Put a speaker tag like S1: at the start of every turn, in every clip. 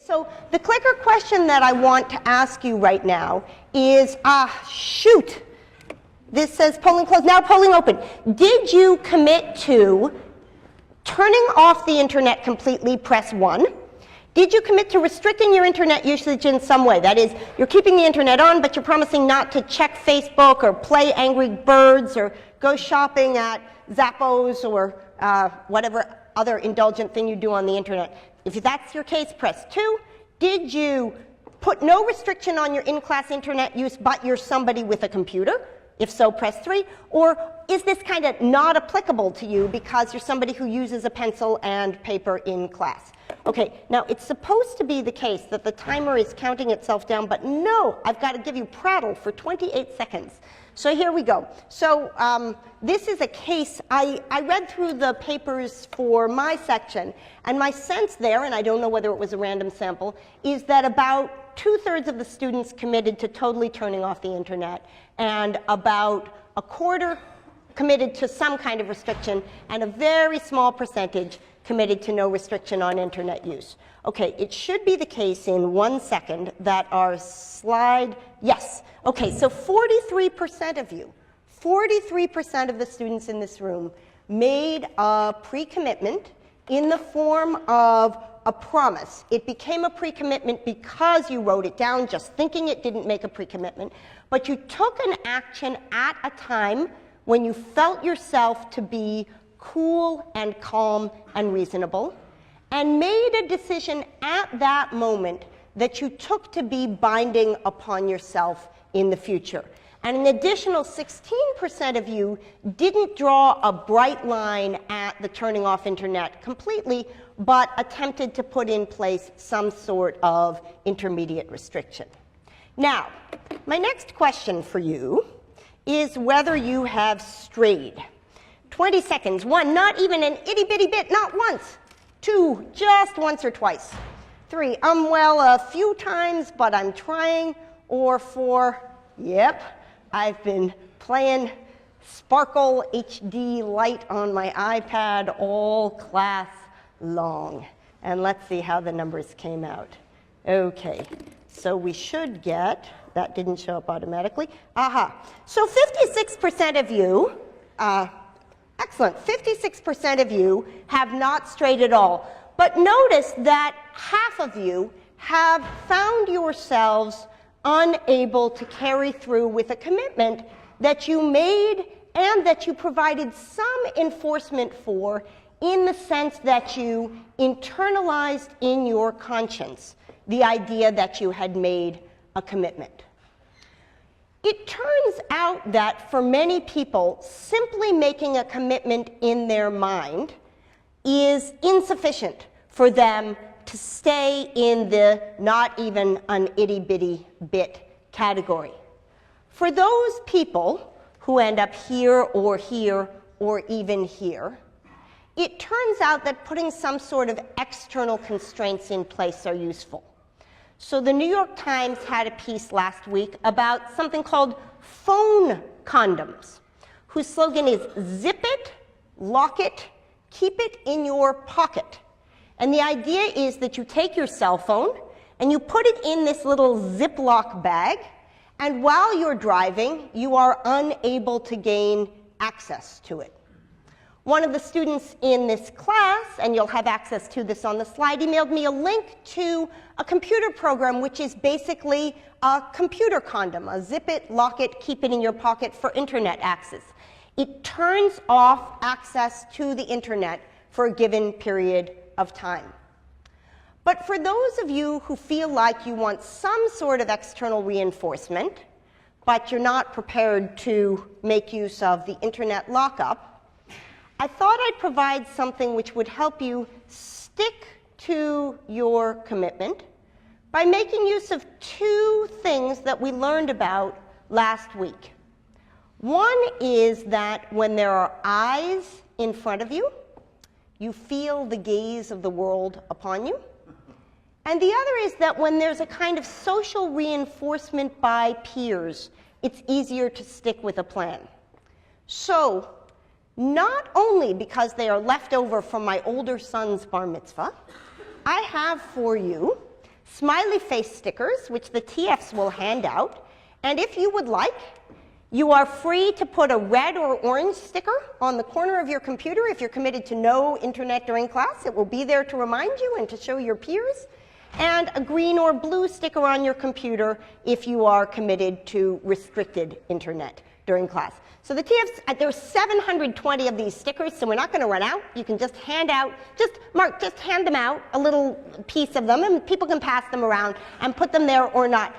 S1: So the clicker question that I want to ask you right now is, shoot, this says polling closed, now polling open. Did you commit to turning off the internet completely? Press 1. Did you commit to restricting your internet usage in some way? That is, you're keeping the internet on, but you're promising not to check Facebook or play Angry Birds or go shopping at Zappos or whatever other indulgent thing you do on the internet. If that's your case, press 2. Did you put no restriction on your in-class internet use, but you're somebody with a computer? If so, press 3. Or is this kind of not applicable to you because you're somebody who uses a pencil and paper in class? Okay, now it's supposed to be the case that the timer is counting itself down, but no, I've got to give you prattle for 28 seconds. So here we go. So this is a case, I read through the papers for my section, and my sense there, and I don't know whether it was a random sample, is that about 2/3 of the students committed to totally turning off the internet, and about 1/4 committed to some kind of restriction, and a very small percentage committed to no restriction on internet use. Okay, it should be the case in 1 second that our slide, yes. Okay, so 43% of you, 43% of the students in this room made a pre-commitment in the form of a promise. It became a pre-commitment because you wrote it down, just thinking it didn't make a pre-commitment, but you took an action at a time when you felt yourself to be cool and calm and reasonable, and made a decision at that moment that you took to be binding upon yourself in the future. And an additional 16% of you didn't draw a bright line at the turning off internet completely, but attempted to put in place some sort of intermediate restriction. Now, my next question for you is whether you have strayed. 20 seconds. 1, not even an itty-bitty bit, not once. 2, just once or twice. 3, well, a few times, but I'm trying. Or 4, yep, I've been playing Sparkle HD Light on my iPad all class long. And let's see how the numbers came out. Okay, so we should get, that didn't show up automatically. So 56% of you, excellent, 56% of you have not strayed at all. But notice that half of you have found yourselves unable to carry through with a commitment that you made and that you provided some enforcement for, in the sense that you internalized in your conscience the idea that you had made a commitment. It turns out that for many people, simply making a commitment in their mind is insufficient for them to stay in the not even an itty-bitty bit category. For those people who end up here or even here, it turns out that putting some sort of external constraints in place are useful. So the New York Times had a piece last week about something called phone condoms, whose slogan is zip it, lock it, keep it in your pocket. And the idea is that you take your cell phone and you put it in this little Ziploc bag, and while you're driving, you are unable to gain access to it. One of the students in this class, and you'll have access to this on the slide, emailed me a link to a computer program which is basically a computer condom, a zip it, lock it, keep it in your pocket for internet access. It turns off access to the internet for a given period of time. But for those of you who feel like you want some sort of external reinforcement, but you're not prepared to make use of the internet lockup, I thought I'd provide something which would help you stick to your commitment by making use of 2 things that we learned about last week. One is that when there are eyes in front of you, you feel the gaze of the world upon you. And the other is that when there's a kind of social reinforcement by peers, it's easier to stick with a plan. So, not only because they are left over from my older son's bar mitzvah, I have for you smiley face stickers, which the TFs will hand out. And if you would like, you are free to put a red or orange sticker on the corner of your computer if you're committed to no internet during class. It will be there to remind you and to show your peers. And a green or blue sticker on your computer if you are committed to restricted internet during class. So the TFs, there's 720 of these stickers, so we're not going to run out. You can just hand out, just hand them out, a little piece of them, and people can pass them around and put them there or not.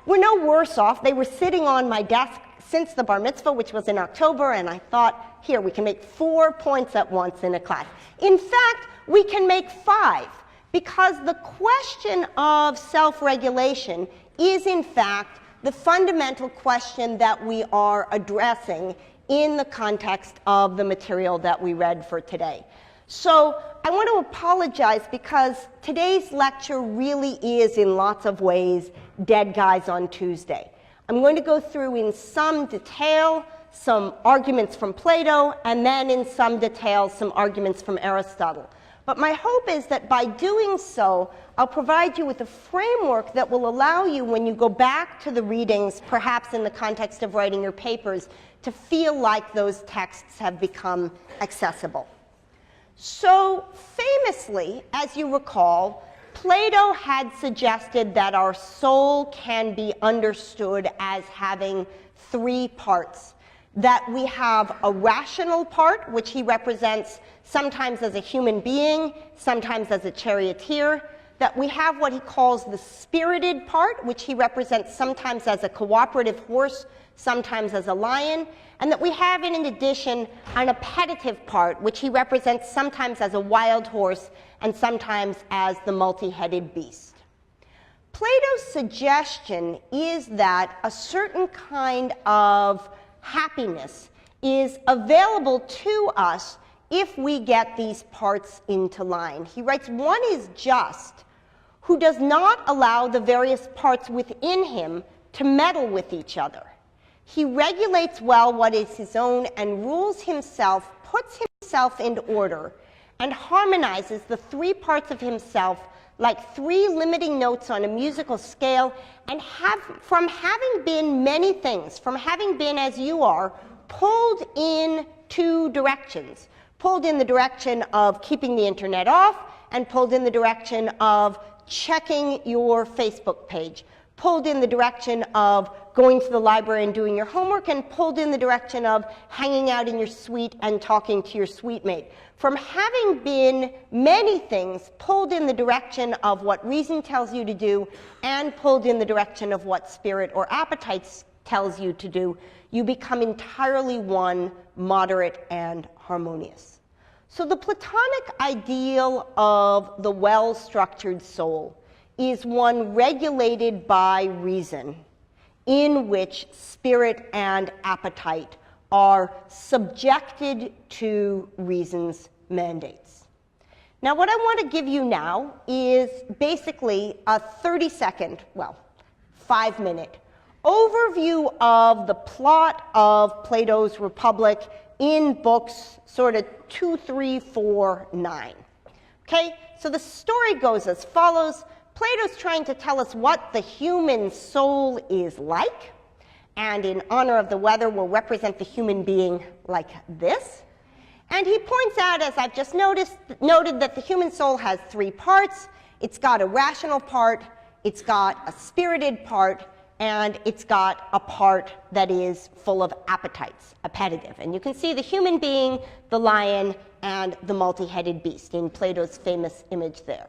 S1: We're no worse off. They were sitting on my desk since the bar mitzvah, which was in October, and I thought, here, we can make 4 points at once in a class. In fact, we can make 5, because the question of self-regulation is, in fact, the fundamental question that we are addressing in the context of the material that we read for today. So I want to apologize because today's lecture really is, in lots of ways, Dead Guys on Tuesday. I'm going to go through in some detail some arguments from Plato, and then in some detail some arguments from Aristotle. But my hope is that by doing so, I'll provide you with a framework that will allow you, when you go back to the readings, perhaps in the context of writing your papers, to feel like those texts have become accessible. So famously, as you recall, Plato had suggested that our soul can be understood as having 3 parts. That we have a rational part, which he represents sometimes as a human being, sometimes as a charioteer. That we have what he calls the spirited part, which he represents sometimes as a cooperative horse, sometimes as a lion. And that we have, in addition, an appetitive part, which he represents sometimes as a wild horse and sometimes as the multi-headed beast. Plato's suggestion is that a certain kind of happiness is available to us if we get these parts into line. He writes, one is just, who does not allow the various parts within him to meddle with each other. He regulates well what is his own and rules himself, puts himself into order, and harmonizes the 3 parts of himself like 3 limiting notes on a musical scale, and from having been many things, from having been, as you are, pulled in 2 directions. Pulled in the direction of keeping the internet off, and pulled in the direction of checking your Facebook page. Pulled in the direction of going to the library and doing your homework, and pulled in the direction of hanging out in your suite and talking to your suite mate. From having been many things, pulled in the direction of what reason tells you to do, and pulled in the direction of what spirit or appetite tells you to do, you become entirely one, moderate and harmonious. So the Platonic ideal of the well-structured soul is one regulated by reason, in which spirit and appetite are subjected to reason's mandates. Now, what I want to give you now is basically a 30-second, well, 5-minute overview of the plot of Plato's Republic in books sort of 2, 3, 4, 9. Okay, so the story goes as follows. Plato's trying to tell us what the human soul is like, and in honor of the weather, will represent the human being like this. And he points out, as I've just noted, that the human soul has 3 parts. It's got a rational part, it's got a spirited part, and it's got a part that is full of appetites, appetitive. And you can see the human being, the lion, and the multi-headed beast in Plato's famous image there.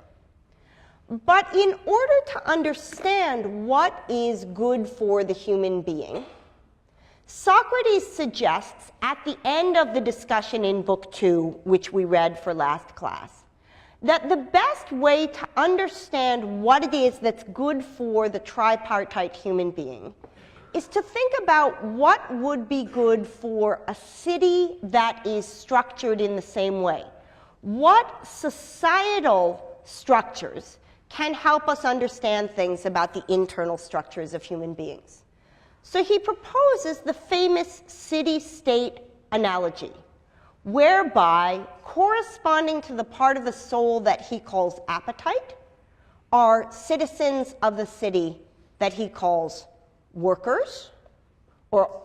S1: But in order to understand what is good for the human being, Socrates suggests at the end of the discussion in Book 2, which we read for last class, that the best way to understand what it is that's good for the tripartite human being is to think about what would be good for a city that is structured in the same way. What societal structures can help us understand things about the internal structures of human beings? So he proposes the famous city-state analogy, whereby, corresponding to the part of the soul that he calls appetite, are citizens of the city that he calls workers, or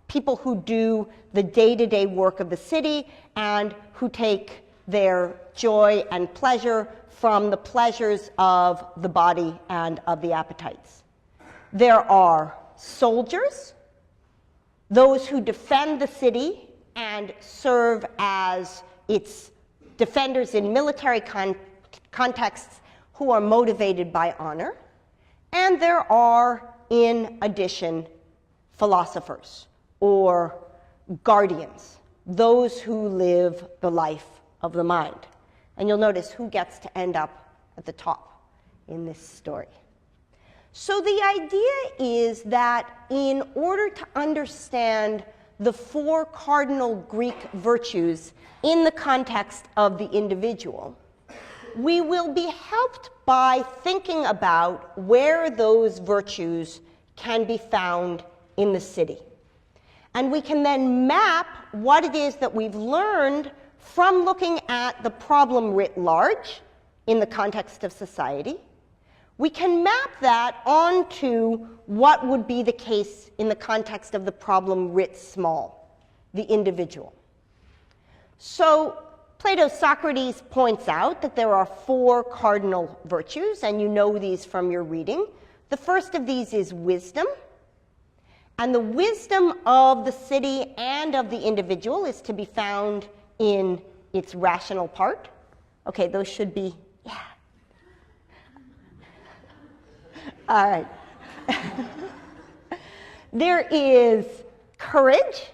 S1: people who do the day-to-day work of the city and who take their joy and pleasure from the pleasures of the body and of the appetites. There are soldiers, those who defend the city and serve as its defenders in military contexts who are motivated by honor. And there are, in addition, philosophers or guardians, those who live the life of the mind. And you'll notice who gets to end up at the top in this story. So the idea is that in order to understand the 4 cardinal Greek virtues in the context of the individual, we will be helped by thinking about where those virtues can be found in the city. And we can then map what it is that we've learned from looking at the problem writ large in the context of society. We can map that onto what would be the case in the context of the problem writ small, the individual. So Plato's Socrates points out that there are 4 cardinal virtues, and you know these from your reading. The first of these is wisdom. And the wisdom of the city and of the individual is to be found in its rational part. Okay, those should be, yeah. All right. There is courage,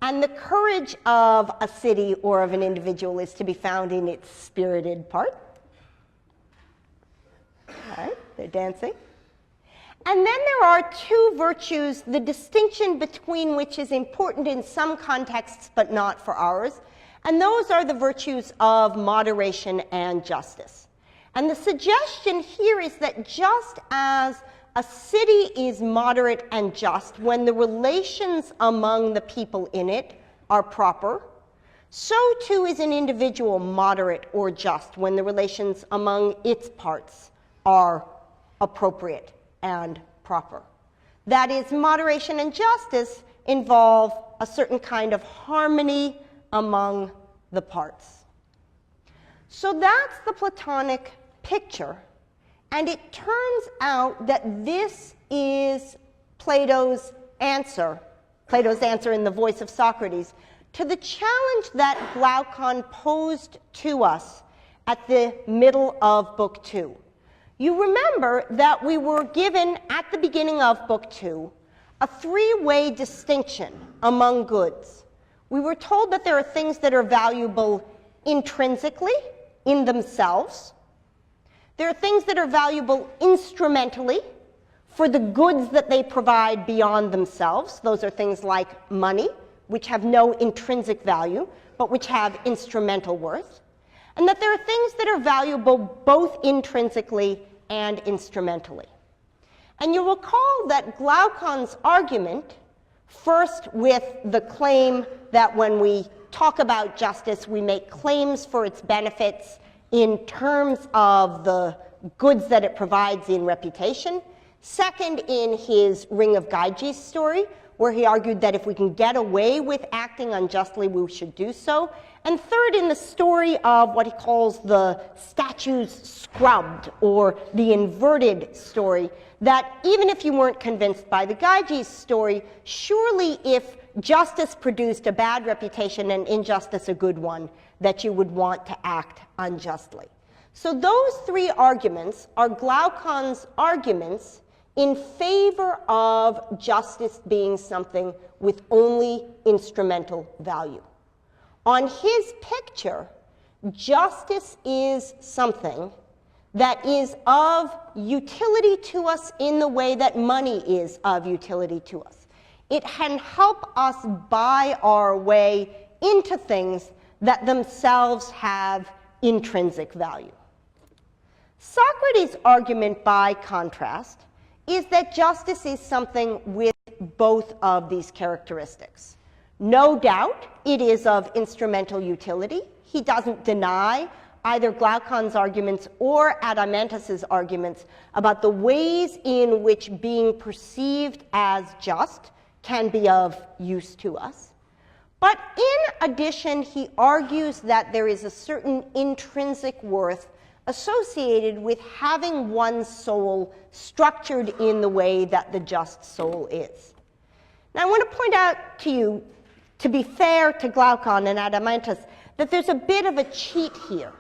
S1: and the courage of a city or of an individual is to be found in its spirited part. All right, they're dancing. And then there are 2 virtues, the distinction between which is important in some contexts but not for ours. And those are the virtues of moderation and justice. And the suggestion here is that just as a city is moderate and just when the relations among the people in it are proper, so too is an individual moderate or just when the relations among its parts are appropriate and proper. That is, moderation and justice involve a certain kind of harmony among the parts. So that's the Platonic picture, and it turns out that this is Plato's answer in the voice of Socrates, to the challenge that Glaucon posed to us at the middle of Book 2. You remember that we were given, at the beginning of Book 2, a 3-way distinction among goods. We were told that there are things that are valuable intrinsically, in themselves. There are things that are valuable instrumentally, for the goods that they provide beyond themselves. Those are things like money, which have no intrinsic value, but which have instrumental worth. And that there are things that are valuable both intrinsically and instrumentally. And you'll recall that Glaucon's argument, first with the claim that when we talk about justice, we make claims for its benefits in terms of the goods that it provides in reputation. Second, in his Ring of Gyges story, where he argued that if we can get away with acting unjustly, we should do so. And third, in the story of what he calls the statues scrubbed, or the inverted story, that even if you weren't convinced by the Gyges story, surely if justice produced a bad reputation and injustice a good one, that you would want to act unjustly. So those 3 arguments are Glaucon's arguments in favor of justice being something with only instrumental value. On his picture, justice is something that is of utility to us in the way that money is of utility to us. It can help us buy our way into things that themselves have intrinsic value. Socrates' argument, by contrast, is that justice is something with both of these characteristics. No doubt it is of instrumental utility. He doesn't deny either Glaucon's arguments or Adeimantus's arguments about the ways in which being perceived as just can be of use to us. But in addition, he argues that there is a certain intrinsic worth associated with having one's soul structured in the way that the just soul is. Now, I want to point out to you, to be fair to Glaucon and Adeimantus, that there's a bit of a cheat here.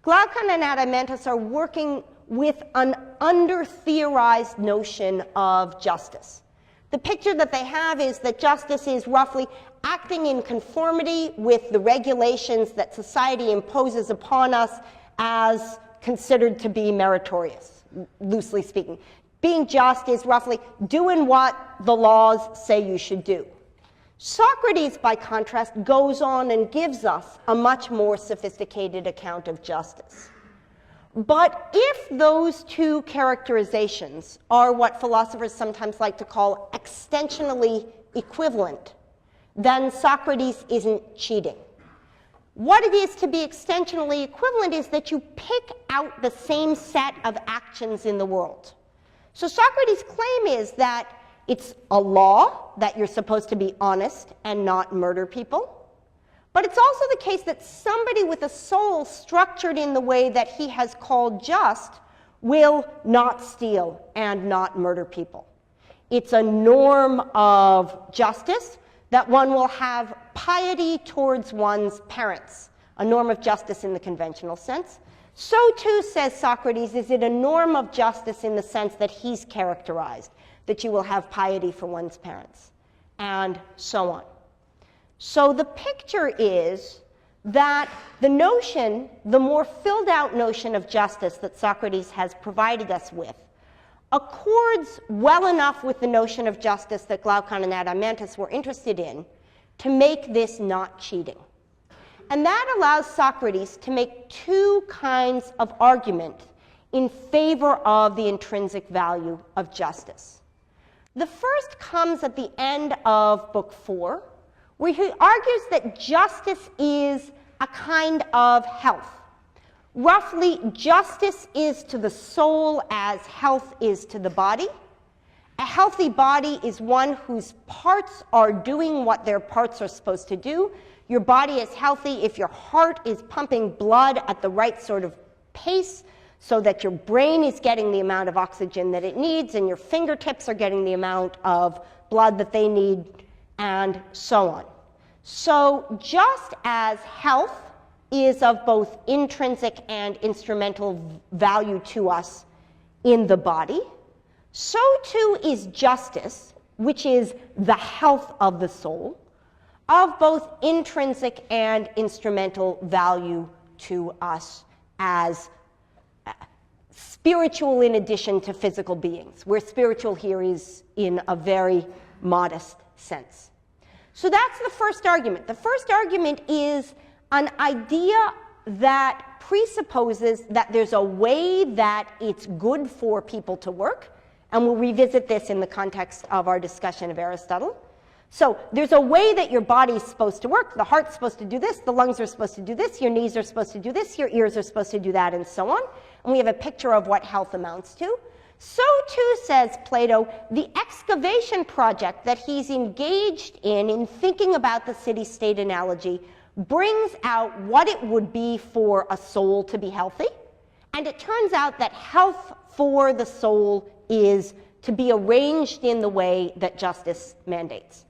S1: Glaucon and Adeimantus are working with an under-theorized notion of justice. The picture that they have is that justice is roughly acting in conformity with the regulations that society imposes upon us as considered to be meritorious, loosely speaking. Being just is roughly doing what the laws say you should do. Socrates, by contrast, goes on and gives us a much more sophisticated account of justice. But if those two characterizations are what philosophers sometimes like to call extensionally equivalent, then Socrates isn't cheating. What it is to be extensionally equivalent is that you pick out the same set of actions in the world. So Socrates' claim is that it's a law that you're supposed to be honest and not murder people. But it's also the case that somebody with a soul structured in the way that he has called just will not steal and not murder people. It's a norm of justice that one will have piety towards one's parents, a norm of justice in the conventional sense. So too, says Socrates, is it a norm of justice in the sense that he's characterized, that you will have piety for one's parents, and so on. So the picture is that the notion, the more filled out notion of justice that Socrates has provided us with, accords well enough with the notion of justice that Glaucon and Adeimantus were interested in to make this not cheating. And that allows Socrates to make two kinds of argument in favor of the intrinsic value of justice. The first comes at the end of Book 4, where he argues that justice is a kind of health. Roughly, justice is to the soul as health is to the body. A healthy body is one whose parts are doing what their parts are supposed to do. Your body is healthy if your heart is pumping blood at the right sort of pace so that your brain is getting the amount of oxygen that it needs and your fingertips are getting the amount of blood that they need, and so on. So just as health is of both intrinsic and instrumental value to us in the body, so too is justice, which is the health of the soul, of both intrinsic and instrumental value to us as spiritual in addition to physical beings, where spiritual here is in a very modest sense. So that's the first argument. The first argument is an idea that presupposes that there's a way that it's good for people to work, and we'll revisit this in the context of our discussion of Aristotle. So there's a way that your body's supposed to work. The heart's supposed to do this, the lungs are supposed to do this, your knees are supposed to do this, your ears are supposed to do that, and so on. And we have a picture of what health amounts to. So too, says Plato, the excavation project that he's engaged in thinking about the city-state analogy, brings out what it would be for a soul to be healthy. And it turns out that health for the soul is to be arranged in the way that justice mandates.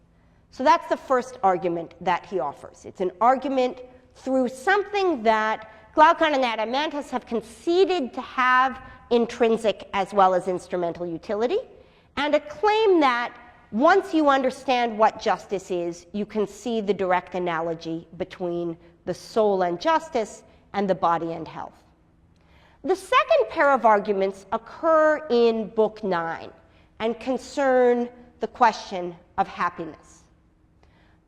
S1: So that's the first argument that he offers. It's an argument through something that Glaucon and Adeimantus have conceded to have intrinsic as well as instrumental utility, and a claim that once you understand what justice is, you can see the direct analogy between the soul and justice and the body and health. The second pair of arguments occur in Book 9 and concern the question of happiness.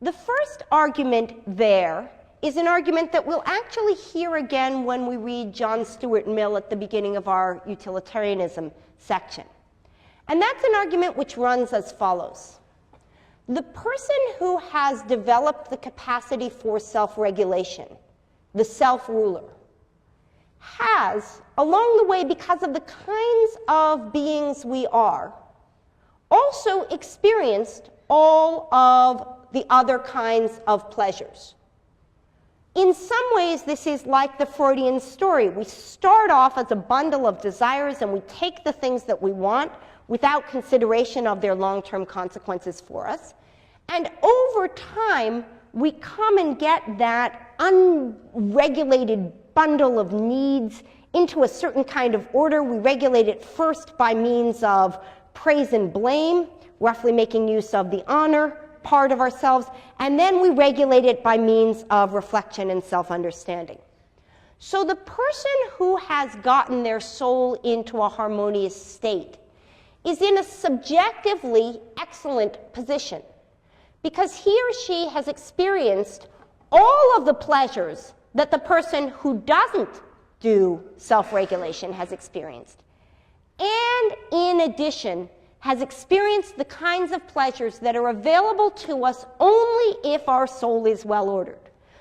S1: The first argument there is an argument that we'll actually hear again when we read John Stuart Mill at the beginning of our utilitarianism section. And that's an argument which runs as follows. The person who has developed the capacity for self-regulation, the self-ruler, has, along the way, because of the kinds of beings we are, also experienced all of the other kinds of pleasures. In some ways, this is like the Freudian story. We start off as a bundle of desires, and we take the things that we want without consideration of their long-term consequences for us. And over time, we come and get that unregulated bundle of needs into a certain kind of order. We regulate it first by means of praise and blame, roughly making use of the honor part of ourselves, and then we regulate it by means of reflection and self-understanding. So the person who has gotten their soul into a harmonious state is in a subjectively excellent position, because he or she has experienced all of the pleasures that the person who doesn't do self-regulation has experienced, and in addition has experienced the kinds of pleasures that are available to us only if our soul is well ordered.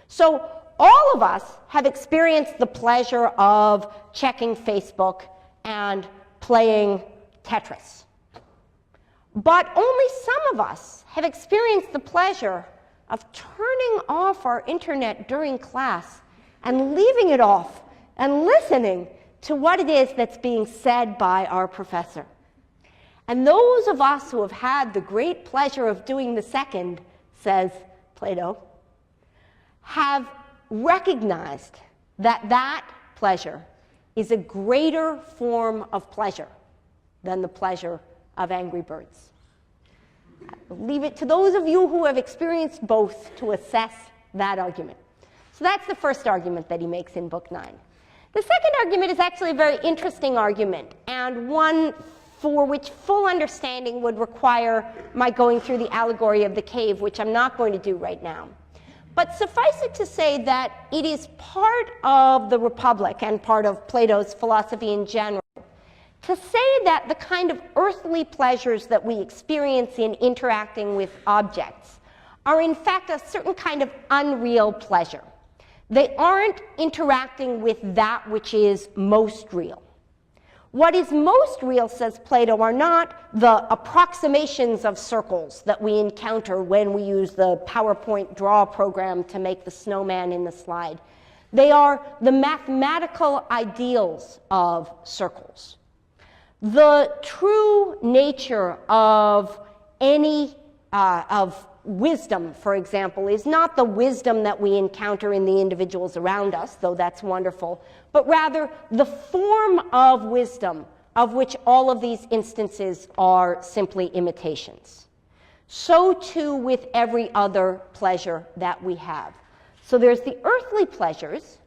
S1: So all of us have experienced the pleasure of checking Facebook and playing Tetris. But only some of us have experienced the pleasure of turning off our internet during class and leaving it off and listening to what it is that's being said by our professor. And those of us who have had the great pleasure of doing the second, says Plato, have recognized that that pleasure is a greater form of pleasure than the pleasure of Angry Birds. I'll leave it to those of you who have experienced both to assess that argument. So that's the first argument that he makes in Book 9. The second argument is actually a very interesting argument, and one for which full understanding would require my going through the allegory of the cave, which I'm not going to do right now. But suffice it to say that it is part of the Republic and part of Plato's philosophy in general to say that the kind of earthly pleasures that we experience in interacting with objects are in fact a certain kind of unreal pleasure. They aren't interacting with that which is most real. What is most real, says Plato, are not the approximations of circles that we encounter when we use the PowerPoint draw program to make the snowman in the slide. They are the mathematical ideals of circles. The true nature of any of wisdom, for example, is not the wisdom that we encounter in the individuals around us, though that's wonderful, but rather the form of wisdom, of which all of these instances are simply imitations. So too with every other pleasure that we have. So there's the earthly pleasures,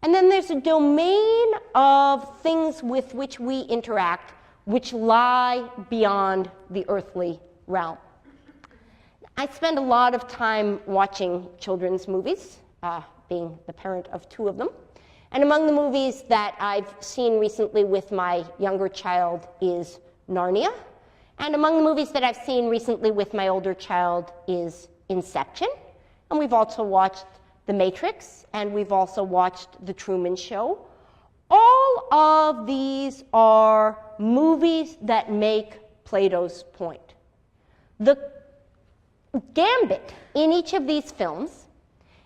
S1: and then there's a domain of things with which we interact, which lie beyond the earthly realm. I spend a lot of time watching children's movies, being the parent of 2 of them. And among the movies that I've seen recently with my younger child is Narnia. And among the movies that I've seen recently with my older child is Inception. And we've also watched The Matrix, and we've also watched The Truman Show. All of these are movies that make Plato's point. The gambit in each of these films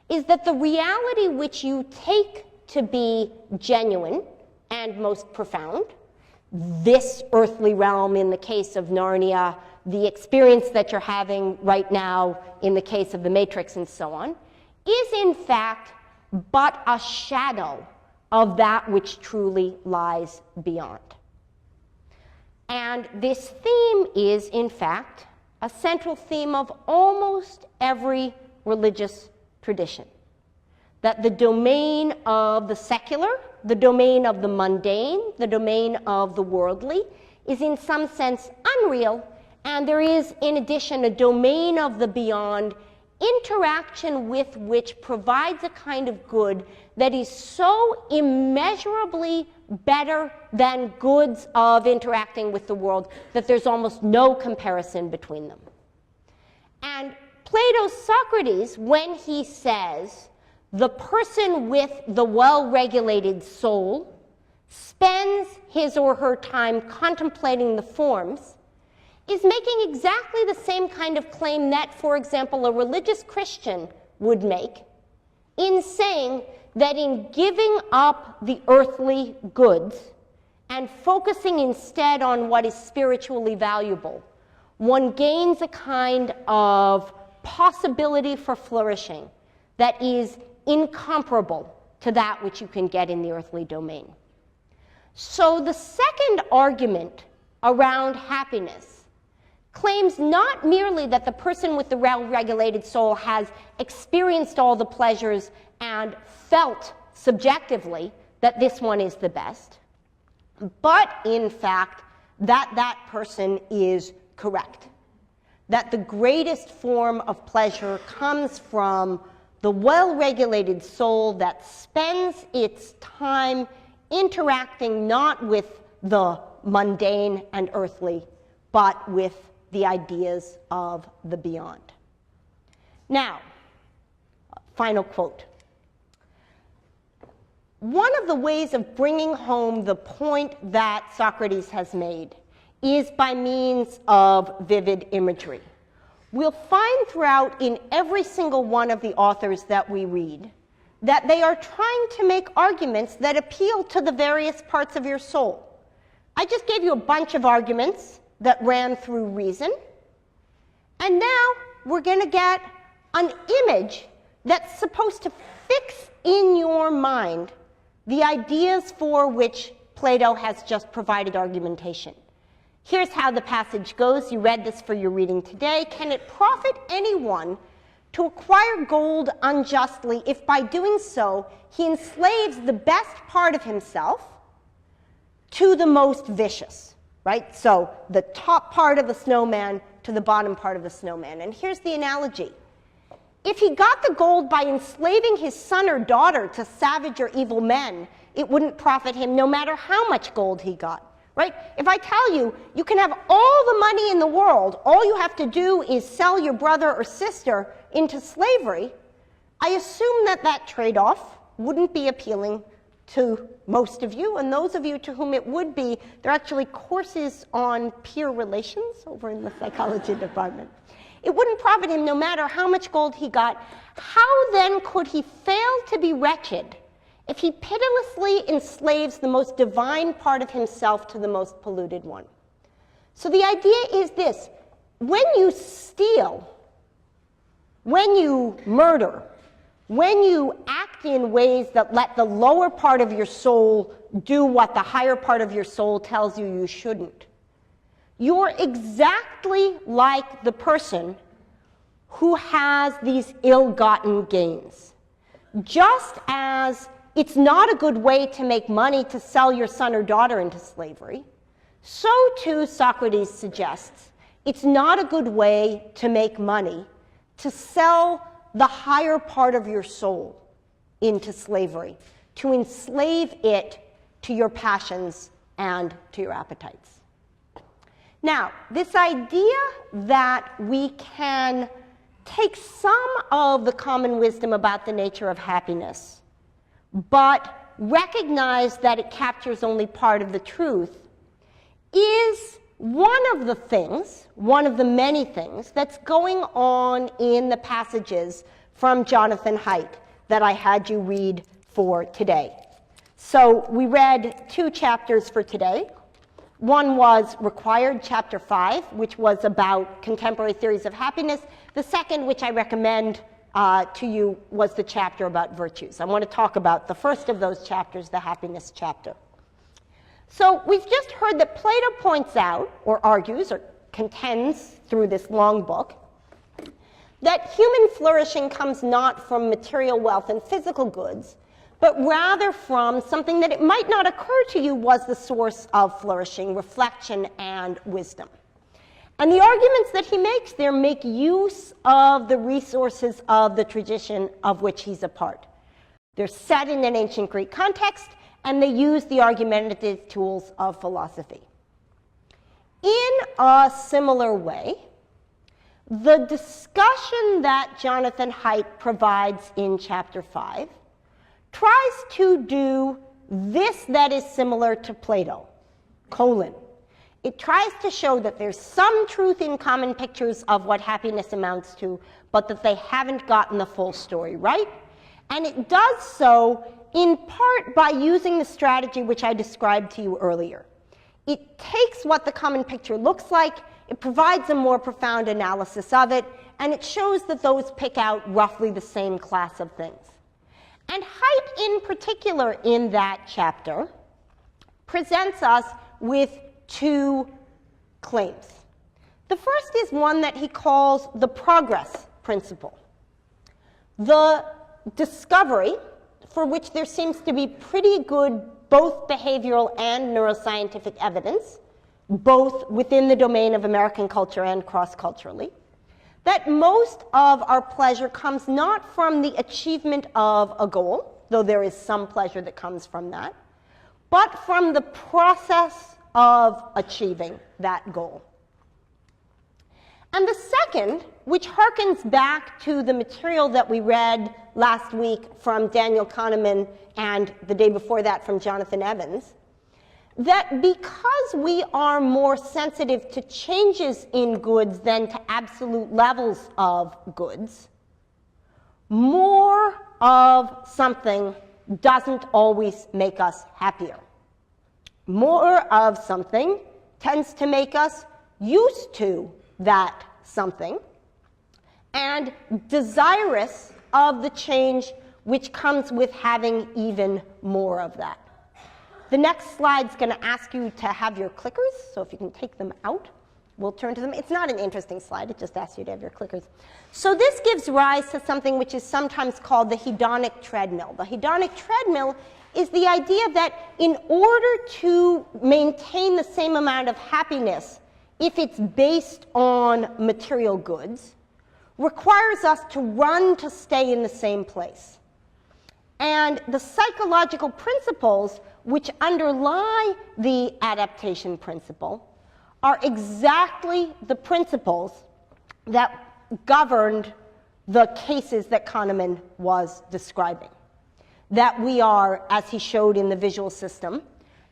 S1: is that the reality which you take to be genuine and most profound, this earthly realm in the case of Narnia, the experience that you're having right now in the case of The Matrix and so on, is in fact but a shadow of that which truly lies beyond. And this theme is in fact a central theme of almost every religious tradition. That the domain of the secular, the domain of the mundane, the domain of the worldly is in some sense unreal, and there is in addition a domain of the beyond, interaction with which provides a kind of good that is so immeasurably better than goods of interacting with the world that there's almost no comparison between them. And Plato's Socrates, when he says the person with the well-regulated soul spends his or her time contemplating the forms is making exactly the same kind of claim that, for example, a religious Christian would make in saying that in giving up the earthly goods and focusing instead on what is spiritually valuable, one gains a kind of possibility for flourishing that is incomparable to that which you can get in the earthly domain. So the second argument around happiness claims not merely that the person with the well-regulated soul has experienced all the pleasures and felt subjectively that this one is the best, but in fact that that person is correct, that the greatest form of pleasure comes from the well-regulated soul that spends its time interacting not with the mundane and earthly, but with the ideas of the beyond. Now, final quote. One of the ways of bringing home the point that Socrates has made is by means of vivid imagery. We'll find throughout in every single one of the authors that we read that they are trying to make arguments that appeal to the various parts of your soul. I just gave you a bunch of arguments that ran through reason, and now we're going to get an image that's supposed to fix in your mind the ideas for which Plato has just provided argumentation. Here's how the passage goes. You read this for your reading today. Can it profit anyone to acquire gold unjustly if by doing so he enslaves the best part of himself to the most vicious, right? So the top part of the snowman to the bottom part of the snowman. And here's the analogy. If he got the gold by enslaving his son or daughter to savage or evil men, it wouldn't profit him no matter how much gold he got. Right? If I tell you, you can have all the money in the world, all you have to do is sell your brother or sister into slavery, I assume that that trade-off wouldn't be appealing to most of you, and those of you to whom it would be, there are actually courses on peer relations over in the psychology department. It wouldn't profit him no matter how much gold he got. How then could he fail to be wretched if he pitilessly enslaves the most divine part of himself to the most polluted one? So the idea is this: when you steal, when you murder, when you act in ways that let the lower part of your soul do what the higher part of your soul tells you you shouldn't, you're exactly like the person who has these ill-gotten gains. Just as it's not a good way to make money to sell your son or daughter into slavery, so too, Socrates suggests, it's not a good way to make money to sell the higher part of your soul into slavery, to enslave it to your passions and to your appetites. Now, this idea that we can take some of the common wisdom about the nature of happiness but recognize that it captures only part of the truth is one of the things, one of the many things that's going on in the passages from Jonathan Haidt that I had you read for today. So we read 2 chapters for today. One was Required, chapter 5, which was about contemporary theories of happiness. The second, which I recommend to you, was the chapter about virtues. I want to talk about the first of those chapters, the happiness chapter. So we've just heard that Plato points out, or argues, or contends through this long book, that human flourishing comes not from material wealth and physical goods, but rather from something that it might not occur to you was the source of flourishing, reflection and wisdom. And the arguments that he makes there make use of the resources of the tradition of which he's a part. They're set in an ancient Greek context, and they use the argumentative tools of philosophy. In a similar way, the discussion that Jonathan Haidt provides in Chapter 5 tries to do this that is similar to Plato, : it tries to show that there's some truth in common pictures of what happiness amounts to, but that they haven't gotten the full story right. And it does so in part by using the strategy which I described to you earlier. It takes what the common picture looks like, it provides a more profound analysis of it, and it shows that those pick out roughly the same class of things. And Haidt, in particular, in that chapter, presents us with two claims. The first is one that he calls the progress principle. The discovery, for which there seems to be pretty good both behavioral and neuroscientific evidence, both within the domain of American culture and cross-culturally, that most of our pleasure comes not from the achievement of a goal, though there is some pleasure that comes from that, but from the process of achieving that goal. And the second, which harkens back to the material that we read last week from Daniel Kahneman and the day before that from Jonathan Evans, that because we are more sensitive to changes in goods than to absolute levels of goods, more of something doesn't always make us happier. More of something tends to make us used to that something and desirous of the change which comes with having even more of that. The next slide's going to ask you to have your clickers, so if you can take them out, we'll turn to them. It's not an interesting slide, it just asks you to have your clickers. So this gives rise to something which is sometimes called the hedonic treadmill. The hedonic treadmill is the idea that in order to maintain the same amount of happiness, if it's based on material goods, requires us to run to stay in the same place. And the psychological principles which underlie the adaptation principle are exactly the principles that governed the cases that Kahneman was describing. That we are, as he showed in the visual system,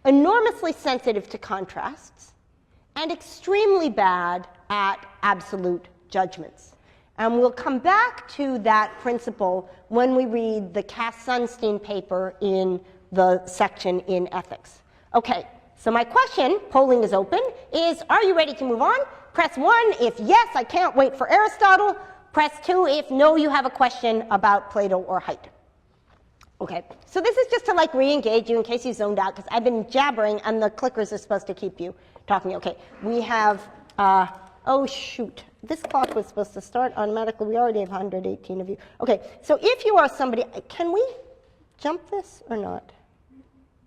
S1: enormously sensitive to contrasts and extremely bad at absolute judgments. And we'll come back to that principle when we read the Cass-Sunstein paper in the section in ethics. Okay, so my question, polling is open, is are you ready to move on? Press 1 if yes, I can't wait for Aristotle. Press 2 if no, you have a question about Plato or Haidt. Okay, so this is just to like re-engage you in case you zoned out, because I've been jabbering and the clickers are supposed to keep you talking. Okay, we have, oh shoot, this clock was supposed to start automatically. We already have 118 of you. Okay, so if you are somebody, can we jump this or not?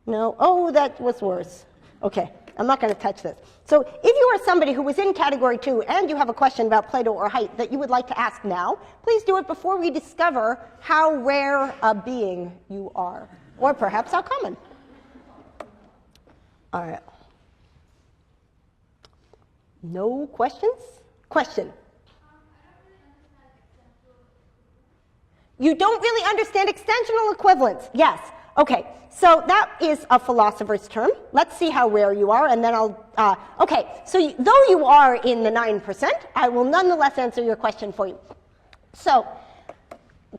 S1: No? Oh, that was worse. Okay, I'm not going to touch this. So if you are somebody who was in category 2 and you have a question about Plato or Haidt that you would like to ask now, please do it before we discover how rare a being you are, or perhaps how common. All right. No questions? Question. You don't really understand extensional equivalence. Yes. Okay. So that is a philosopher's term. Let's see how rare you are, and then I'll... okay. So though you are in the 9%, I will nonetheless answer your question for you. So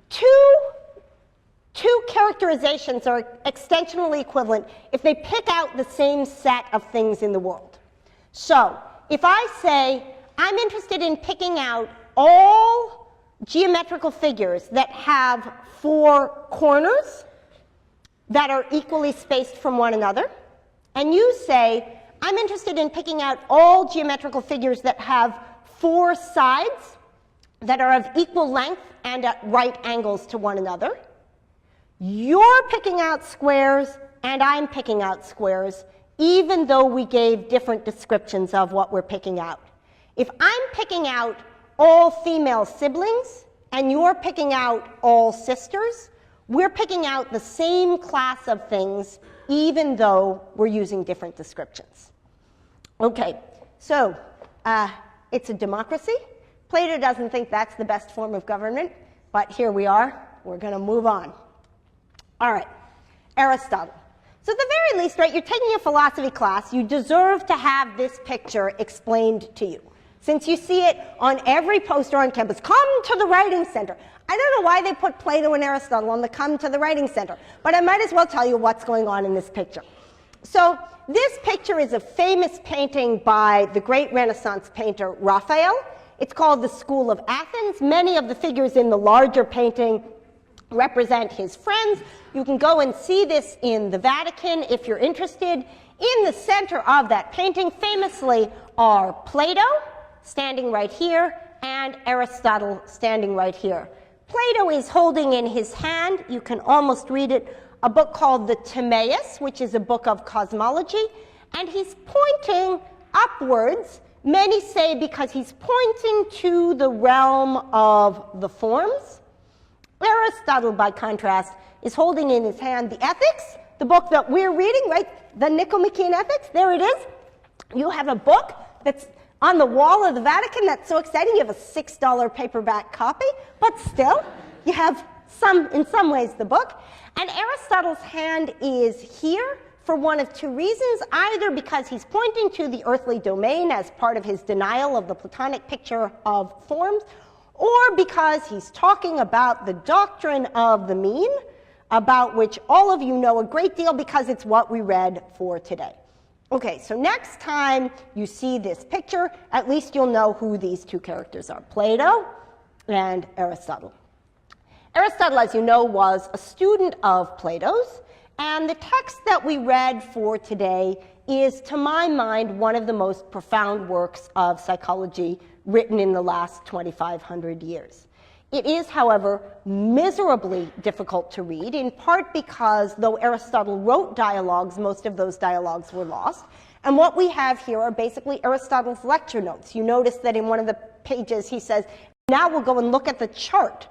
S1: two characterizations are extensionally equivalent if they pick out the same set of things in the world. So if I say, I'm interested in picking out all geometrical figures that have 4 corners that are equally spaced from one another, and you say, I'm interested in picking out all geometrical figures that have 4 sides that are of equal length and at right angles to one another, you're picking out squares and I'm picking out squares, even though we gave different descriptions of what we're picking out. If I'm picking out all female siblings and you're picking out all sisters, we're picking out the same class of things, even though we're using different descriptions. Okay, so it's a democracy. Plato doesn't think that's the best form of government, but here we are. We're going to move on. All right, Aristotle. So at the very least, right, you're taking a philosophy class. You deserve to have this picture explained to you. Since you see it on every poster on campus, come to the writing center. I don't know why they put Plato and Aristotle on the come to the writing center, but I might as well tell you what's going on in this picture. So this picture is a famous painting by the great Renaissance painter Raphael. It's called the School of Athens. Many of the figures in the larger painting represent his friends. You can go and see this in the Vatican if you're interested. In the center of that painting famously are Plato, standing right here, and Aristotle standing right here. Plato is holding in his hand, you can almost read it, a book called the Timaeus, which is a book of cosmology, and he's pointing upwards. Many say because he's pointing to the realm of the forms. Aristotle, by contrast, is holding in his hand the Ethics, the book that we're reading, right? The Nicomachean Ethics, there it is. You have a book that's on the wall of the Vatican. That's so exciting. You have a $6 paperback copy, but still, you have in some ways, the book. And Aristotle's hand is here for one of two reasons, either because he's pointing to the earthly domain as part of his denial of the Platonic picture of forms, or because he's talking about the doctrine of the mean, about which all of you know a great deal because it's what we read for today. Okay, so next time you see this picture, at least you'll know who these two characters are, Plato and Aristotle. Aristotle, as you know, was a student of Plato's, and the text that we read for today is, to my mind, one of the most profound works of psychology written in the last 2,500 years. It is, however, miserably difficult to read, in part because, though Aristotle wrote dialogues, most of those dialogues were lost. And what we have here are basically Aristotle's lecture notes. You notice that in one of the pages he says, now we'll go and look at the chart.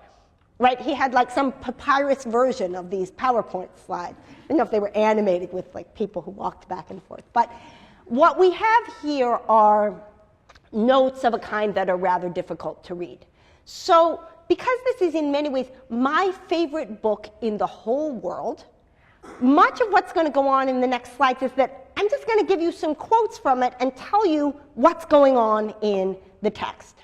S1: Right? He had like some papyrus version of these PowerPoint slides. I don't know if they were animated with like people who walked back and forth. But what we have here are notes of a kind that are rather difficult to read. So because this is in many ways my favorite book in the whole world, much of what's going to go on in the next slides is that I'm just going to give you some quotes from it and tell you what's going on in the text.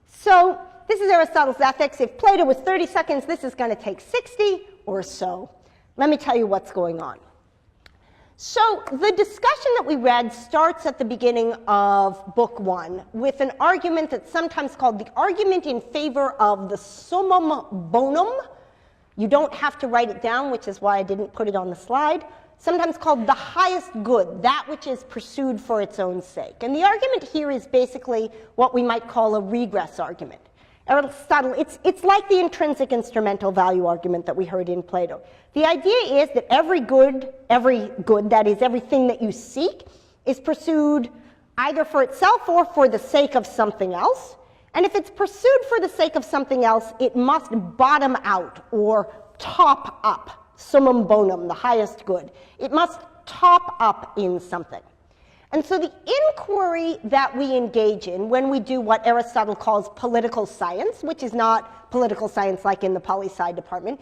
S1: So this is Aristotle's Ethics. If Plato was 30 seconds, this is going to take 60 or so. Let me tell you what's going on. So the discussion that we read starts at the beginning of Book 1 with an argument that's sometimes called the argument in favor of the summum bonum. You don't have to write it down, which is why I didn't put it on the slide. Sometimes called the highest good, that which is pursued for its own sake. And the argument here is basically what we might call a regress argument. Aristotle, it's like the intrinsic instrumental value argument that we heard in Plato. The idea is that every good, that is everything that you seek, is pursued either for itself or for the sake of something else. And if it's pursued for the sake of something else, it must bottom out or top up, summum bonum, the highest good. It must top up in something. And so the inquiry that we engage in when we do what Aristotle calls political science, which is not political science like in the poli-sci department,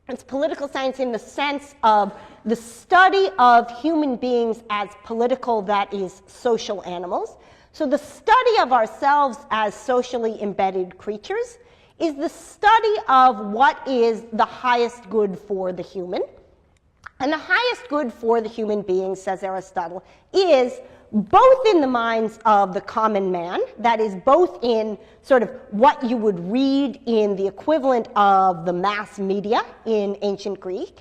S1: it's political science in the sense of the study of human beings as political, that is, social animals. So the study of ourselves as socially embedded creatures is the study of what is the highest good for the human. And the highest good for the human being, says Aristotle, is both in the minds of the common man, that is both in sort of what you would read in the equivalent of the mass media in ancient Greek,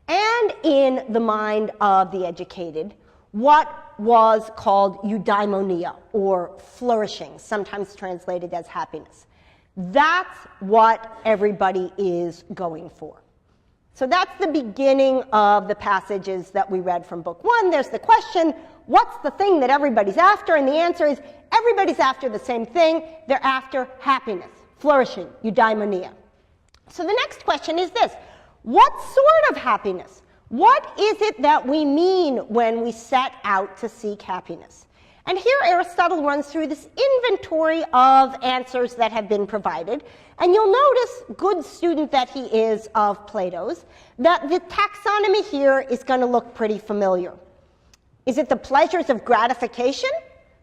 S1: and in the mind of the educated, what was called eudaimonia, or flourishing, sometimes translated as happiness. That's what everybody is going for. So that's the beginning of the passages that we read from Book 1. There's the question, what's the thing that everybody's after? And the answer is, everybody's after the same thing. They're after happiness, flourishing, eudaimonia. So the next question is this, what sort of happiness? What is it that we mean when we set out to seek happiness? And here Aristotle runs through this inventory of answers that have been provided. And you'll notice, good student that he is of Plato's, that the taxonomy here is going to look pretty familiar. Is it the pleasures of gratification?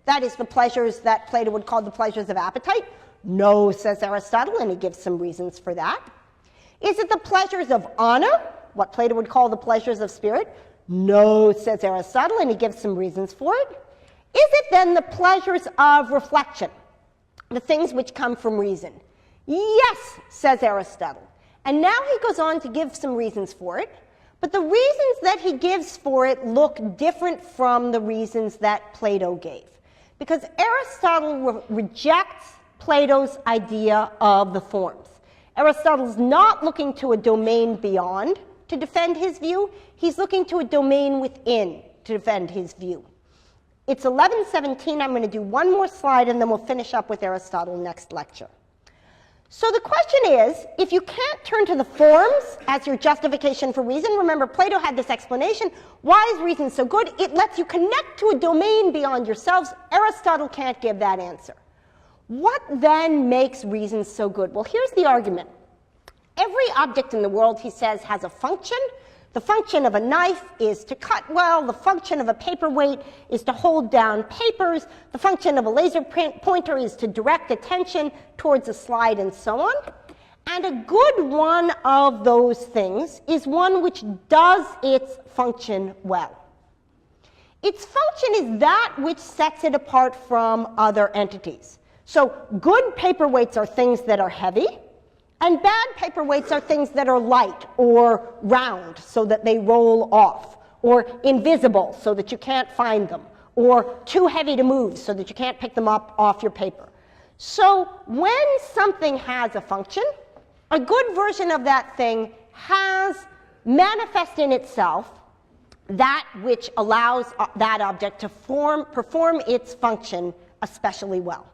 S1: That is the pleasures that Plato would call the pleasures of appetite? No, says Aristotle, and he gives some reasons for that. Is it the pleasures of honor? What Plato would call the pleasures of spirit? No, says Aristotle, and he gives some reasons for it. Is it then the pleasures of reflection, the things which come from reason? Yes, says Aristotle. And now he goes on to give some reasons for it, but the reasons that he gives for it look different from the reasons that Plato gave, because Aristotle rejects Plato's idea of the forms. Aristotle's not looking to a domain beyond to defend his view. He's looking to a domain within to defend his view. It's 11:17. I'm going to do one more slide, and then we'll finish up with Aristotle next lecture. So the question is, if you can't turn to the forms as your justification for reason, remember Plato had this explanation, why is reason so good? It lets you connect to a domain beyond yourselves. Aristotle can't give that answer. What then makes reason so good? Well, here's the argument. Every object in the world, he says, has a function. The function of a knife is to cut well. The function of a paperweight is to hold down papers. The function of a laser pointer is to direct attention towards a slide, and so on. And a good one of those things is one which does its function well. Its function is that which sets it apart from other entities. So good paperweights are things that are heavy, and bad paperweights are things that are light or round so that they roll off, or invisible so that you can't find them, or too heavy to move so that you can't pick them up off your paper. So when something has a function, a good version of that thing has manifest in itself that which allows that object to perform its function especially well.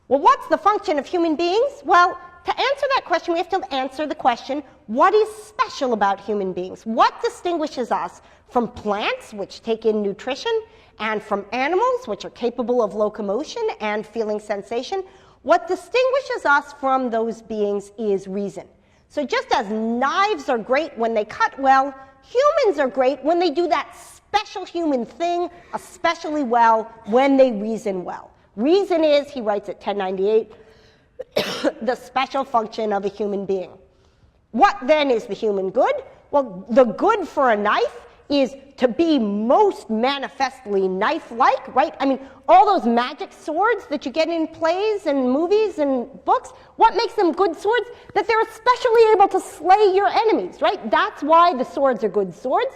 S1: Well, what's the function of human beings? Well, to answer that question, we have to answer the question, what is special about human beings? What distinguishes us from plants, which take in nutrition, and from animals, which are capable of locomotion and feeling sensation? What distinguishes us from those beings is reason. So just as knives are great when they cut well, humans are great when they do that special human thing especially well when they reason well. Reason is, he writes at 1098, the special function of a human being. What then is the human good? Well, the good for a knife is to be most manifestly knife-like, right? I mean, all those magic swords that you get in plays and movies and books, what makes them good swords? That they're especially able to slay your enemies, right? That's why the swords are good swords.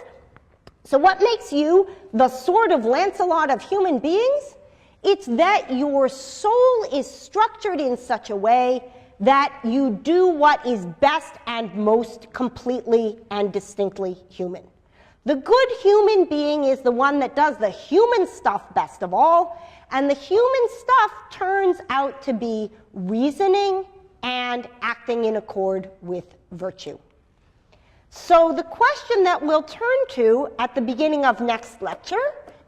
S1: So what makes you the sword of Lancelot of human beings? It's that your soul is structured in such a way that you do what is best and most completely and distinctly human. The good human being is the one that does the human stuff best of all, and the human stuff turns out to be reasoning and acting in accord with virtue. So the question that we'll turn to at the beginning of next lecture,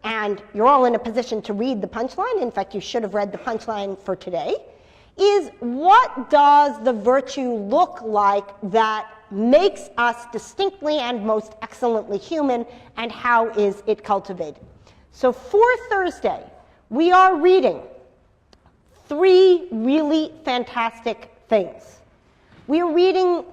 S1: and you're all in a position to read the punchline, in fact you should have read the punchline for today, is what does the virtue look like that makes us distinctly and most excellently human, and how is it cultivated? So for Thursday, we are reading 3 really fantastic things. We are reading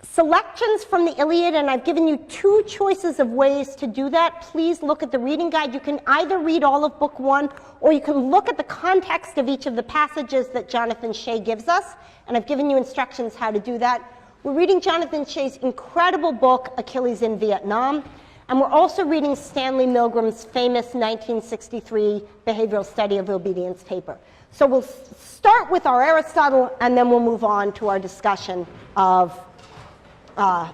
S1: selections from the Iliad, and I've given you 2 choices of ways to do that. Please look at the reading guide. You can either read all of book 1, or you can look at the context of each of the passages that Jonathan Shea gives us, and I've given you instructions how to do that. We're reading Jonathan Shea's incredible book, Achilles in Vietnam, and we're also reading Stanley Milgram's famous 1963 behavioral study of obedience paper. So we'll start with our Aristotle, and then we'll move on to our discussion of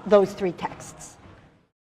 S1: those 3 texts.